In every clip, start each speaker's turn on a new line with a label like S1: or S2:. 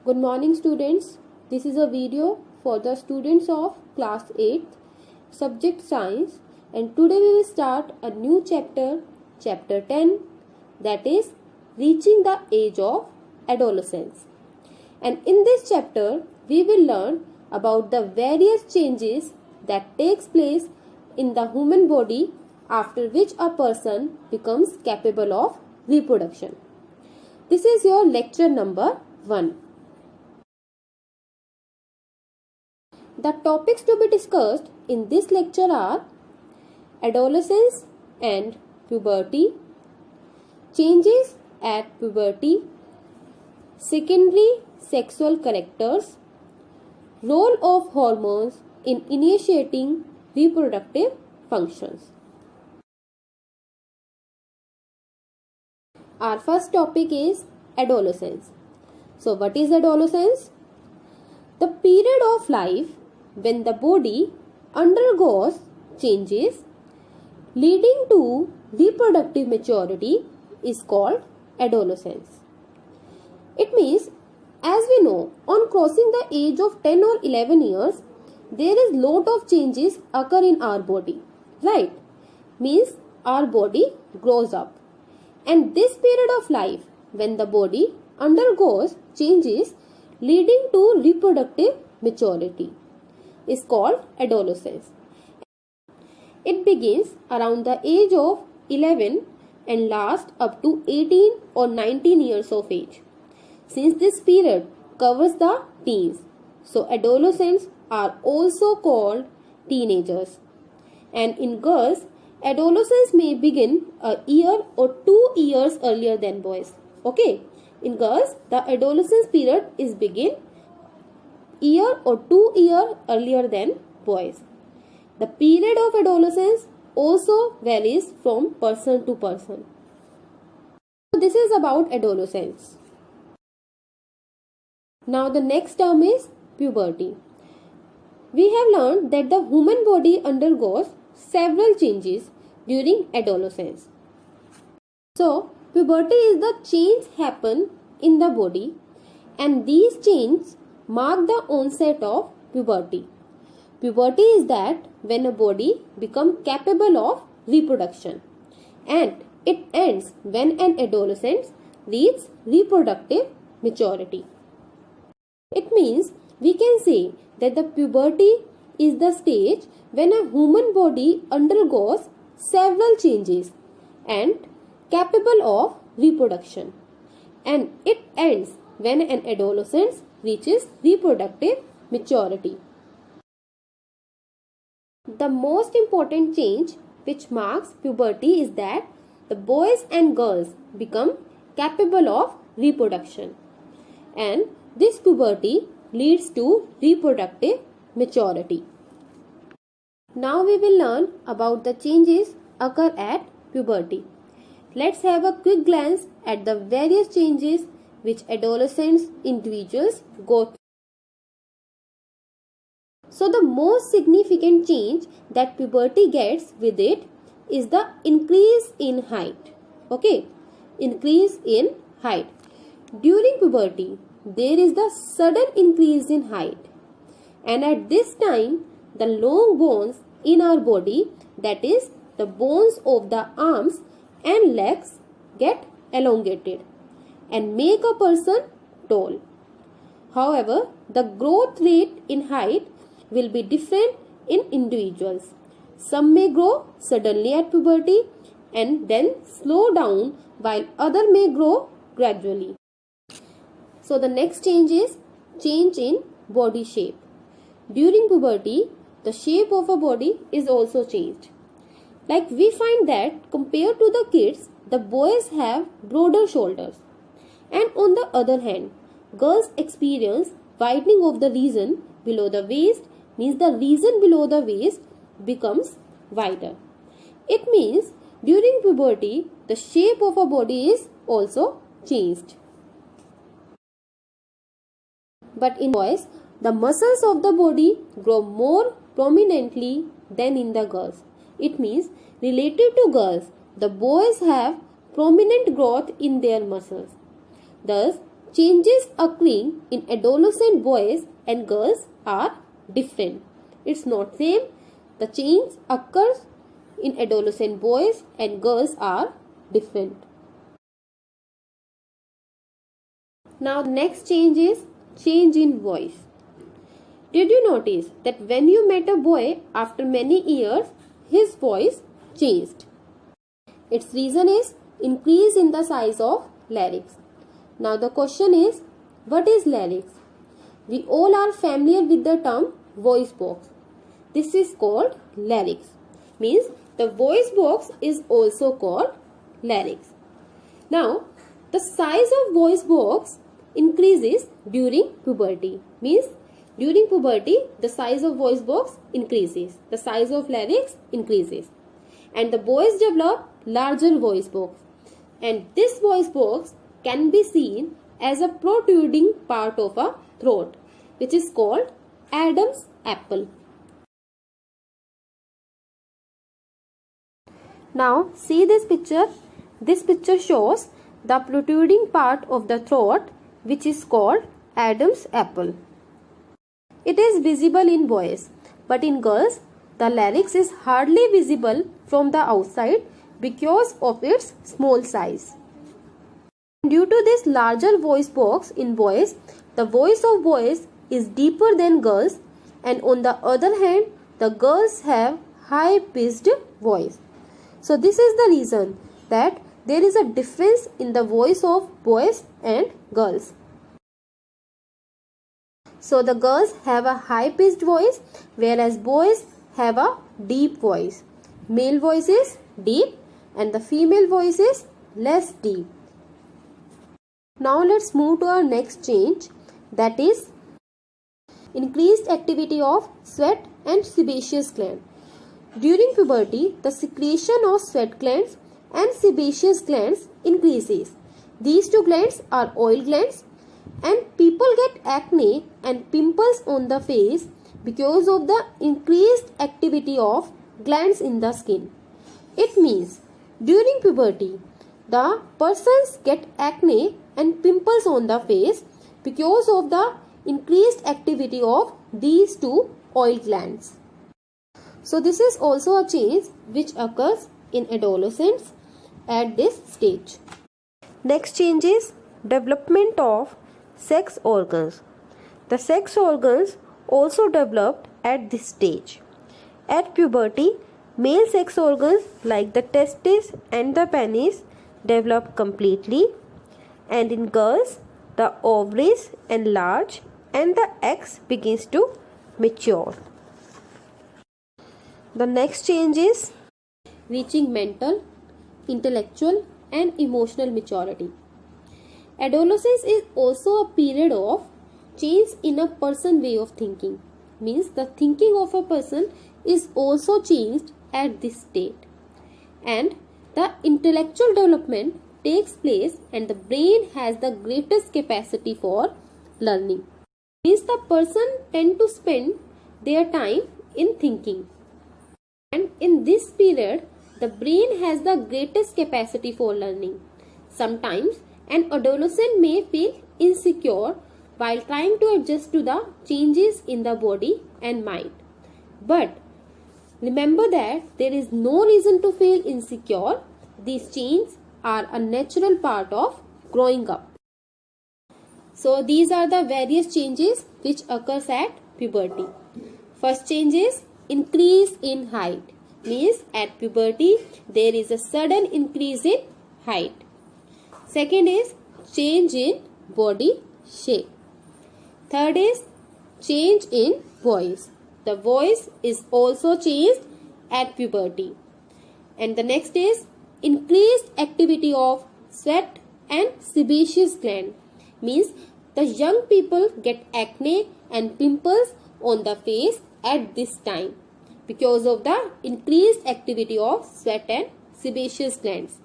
S1: Good morning students. This is a video for the students of class 8th subject science, and today we will start a new chapter 10, that is reaching the age of adolescence. And in this chapter we will learn about the various changes that takes place in the human body after which a person becomes capable of reproduction. This is your lecture number 1. The topics to be discussed in this lecture are adolescence and puberty, changes at puberty, secondary sexual characters, role of hormones in initiating reproductive functions. Our first topic is adolescence. So what is adolescence? The period of life when the body undergoes changes leading to reproductive maturity is called adolescence. It means, as we know, on crossing the age of 10 or 11 years, there is lot of changes occur in our body, right? Means our body grows up. And this period of life when the body undergoes changes leading to reproductive maturity is called adolescence. It begins around the age of 11 and lasts up to 18 or 19 years of age. Since this period covers the teens, so adolescents are also called teenagers. And in girls, adolescence may begin a year or 2 years earlier than boys. Okay, in girls, the adolescence period is begin year or 2 years earlier than boys. The period of adolescence also varies from person to person. So this is about adolescence. Now the next term is puberty. We have learned that the human body undergoes several changes during adolescence. So puberty is the change happen in the body, and these changes mark the onset of puberty. Puberty is that when a body becomes capable of reproduction, and it ends when an adolescent reaches reproductive maturity. It means we can say that the puberty is the stage when a human body undergoes several changes and capable of reproduction, and it ends when an adolescent reaches reproductive maturity. The most important change which marks puberty is that the boys and girls become capable of reproduction, and this puberty leads to reproductive maturity. Now we will learn about the changes occur at puberty. Let's have a quick glance at the various changes which adolescent individuals go through. So the most significant change that puberty gets with it is the increase in height. Okay, increase in height. During puberty, there is the sudden increase in height, and at this time the long bones in our body, that is the bones of the arms and legs, get elongated and make a person tall. However, the growth rate in height will be different in individuals. Some may grow suddenly at puberty and then slow down, while others may grow gradually. So the next change is change in body shape. During puberty, the shape of a body is also changed. Like we find that compared to the kids, the boys have broader shoulders, and on the other hand, girls experience widening of the region below the waist, means the region below the waist becomes wider. It means during puberty, the shape of a body is also changed. But in boys, the muscles of the body grow more prominently than in the girls. It means relative to girls, the boys have prominent growth in their muscles. Thus, changes occurring in adolescent boys and girls are different. It's not same. The change occurs in adolescent boys and girls are different. Now next change is change in voice. Did you notice that when you met a boy after many years, his voice changed? Its reason is increase in the size of larynx. Now the question is, what is larynx? We all are familiar with the term voice box. This is called larynx. Means the voice box is also called larynx. Now the size of voice box increases during puberty. Means during puberty the size of voice box increases. The size of larynx increases. And the boys develop larger voice box. And this voice box can be seen as a protruding part of a throat, which is called Adam's apple. Now see this picture. This picture shows the protruding part of the throat, which is called Adam's apple. It is visible in boys, but in girls the larynx is hardly visible from the outside because of its small size. Due to this larger voice box in boys, the voice of boys is deeper than girls, and on the other hand, the girls have high-pitched voice. So this is the reason that there is a difference in the voice of boys and girls. So the girls have a high-pitched voice, whereas boys have a deep voice. Male voice is deep and the female voice is less deep. Now let's move to our next change, that is increased activity of sweat and sebaceous gland. During puberty, the secretion of sweat glands and sebaceous glands increases. These two glands are oil glands, and people get acne and pimples on the face because of the increased activity of glands in the skin. It means during puberty, the persons get acne and pimples on the face because of the increased activity of these two oil glands. So this is also a change which occurs in adolescents at this stage. Next change is development of sex organs. The sex organs also developed at this stage. At puberty, male sex organs like the testes and the penis develop completely, and in girls the ovaries enlarge and the eggs begins to mature. The next change is reaching mental, intellectual and emotional maturity. Adolescence is also a period of change in a person's way of thinking. Means the thinking of a person is also changed at this state. And the intellectual development takes place and the brain has the greatest capacity for learning. Means the person tend to spend their time in thinking. And in this period, the brain has the greatest capacity for learning. Sometimes an adolescent may feel insecure while trying to adjust to the changes in the body and mind. But remember that there is no reason to feel insecure. These changes are a natural part of growing up. So these are the various changes which occurs at puberty. First change is increase in height. Means at puberty there is a sudden increase in height. Second is change in body shape. Third is change in voice. The voice is also changed at puberty. And the next is increased activity of sweat and sebaceous gland. Means the young people get acne and pimples on the face at this time because of the increased activity of sweat and sebaceous glands.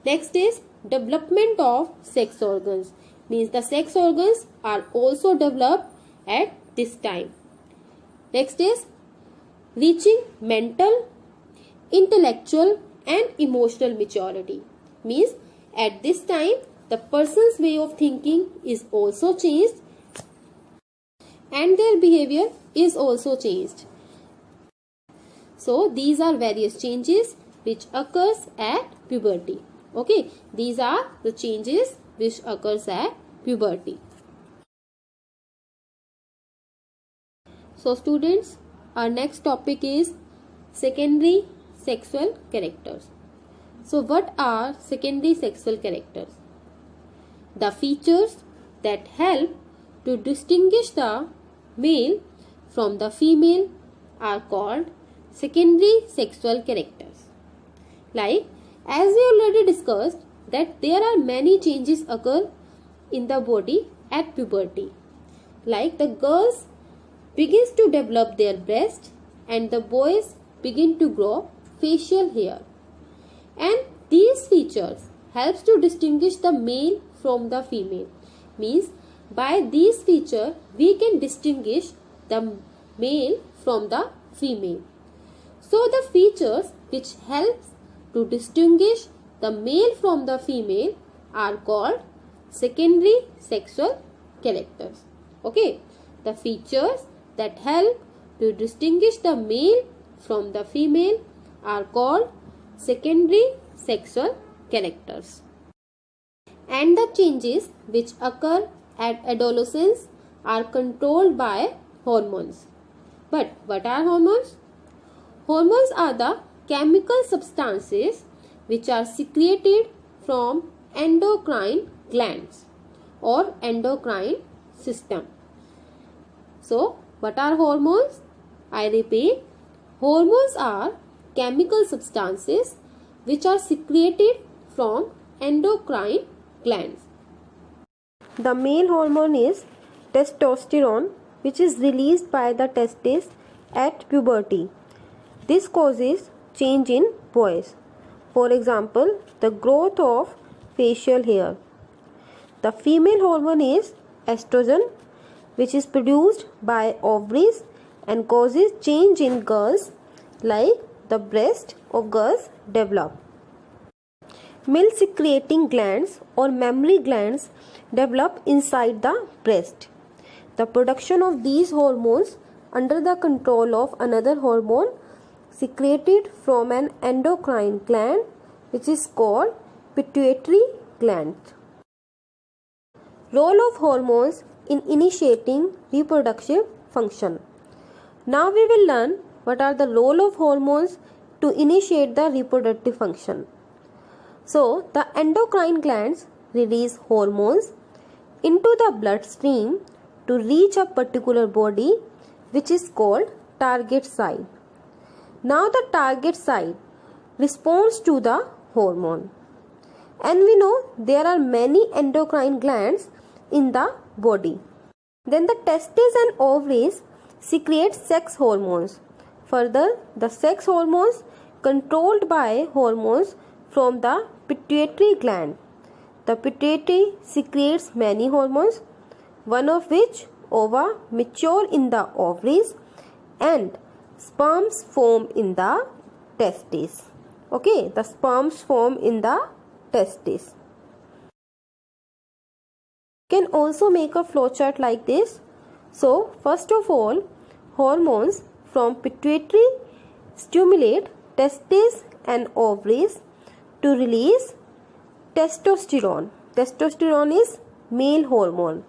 S1: Next is development of sex organs. Means the sex organs are also developed at this time. Next is reaching mental, intellectual and emotional maturity. Means at this time the person's way of thinking is also changed and their behavior is also changed. So these are various changes which occurs at puberty. Okay, these are the changes which occurs at puberty. So students, our next topic is secondary sexual characters. So what are secondary sexual characters? The features that help to distinguish the male from the female are called secondary sexual characters. Like, as we already discussed, that there are many changes occur in the body at puberty. Like, the girls begins to develop their breast and the boys begin to grow facial hair. And these features helps to distinguish the male from the female. Means, by these features we can distinguish the male from the female. So the features which helps to distinguish the male from the female are called secondary sexual characters. Okay, the features that help to distinguish the male from the female are called secondary sexual characters. And the changes which occur at adolescence are controlled by hormones. But what are hormones? Hormones are the chemical substances which are secreted from endocrine glands or endocrine system. So, what are hormones? I repeat, hormones are chemical substances which are secreted from endocrine glands. The male hormone is testosterone, which is released by the testes at puberty. This causes change in boys. For example, the growth of facial hair. The female hormone is estrogen, which is produced by ovaries and causes change in girls, like the breast of girls develop. Milk secreting glands or mammary glands develop inside the breast. The production of these hormones under the control of another hormone secreted from an endocrine gland, which is called pituitary gland. Role of hormones in initiating reproductive function. Now we will learn what are the role of hormones to initiate the reproductive function. So, the endocrine glands release hormones into the bloodstream to reach a particular body, which is called target site. Now the target site responds to the hormone. And we know there are many endocrine glands in the body. Then the testes and ovaries secrete sex hormones. Further, the sex hormones controlled by hormones from the pituitary gland. The pituitary secretes many hormones, one of which ova mature in the ovaries and sperms form in the testes. Okay, the sperms form in the testes. You can also make a flowchart like this. So, first of all, hormones from pituitary stimulate testes and ovaries to release testosterone. Testosterone is male hormone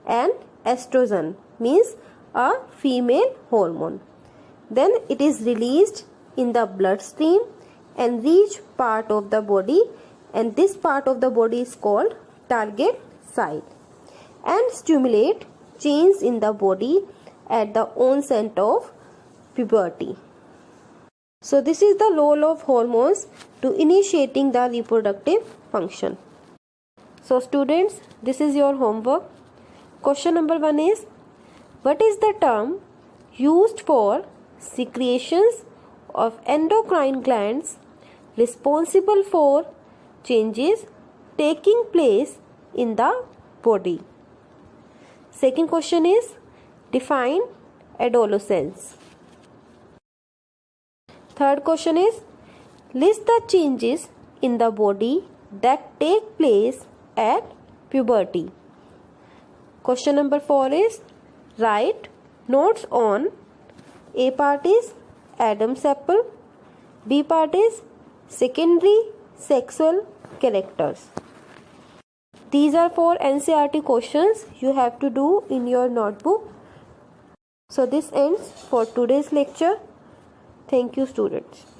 S1: and estrogen means a female hormone. Then it is released in the bloodstream and reach part of the body, and this part of the body is called target site and stimulate change in the body at the onset of puberty. So this is the role of hormones to initiating the reproductive function. So students, this is your homework. Question number 1 is, what is the term used for secretions of endocrine glands responsible for changes taking place in the body? Second question is, define adolescence. Third question is, list the changes in the body that take place at puberty. Question number 4 is write notes on A part is Adam's apple, B part is secondary sexual characters. These are 4 NCERT questions you have to do in your notebook. So this ends for today's lecture. Thank you, students.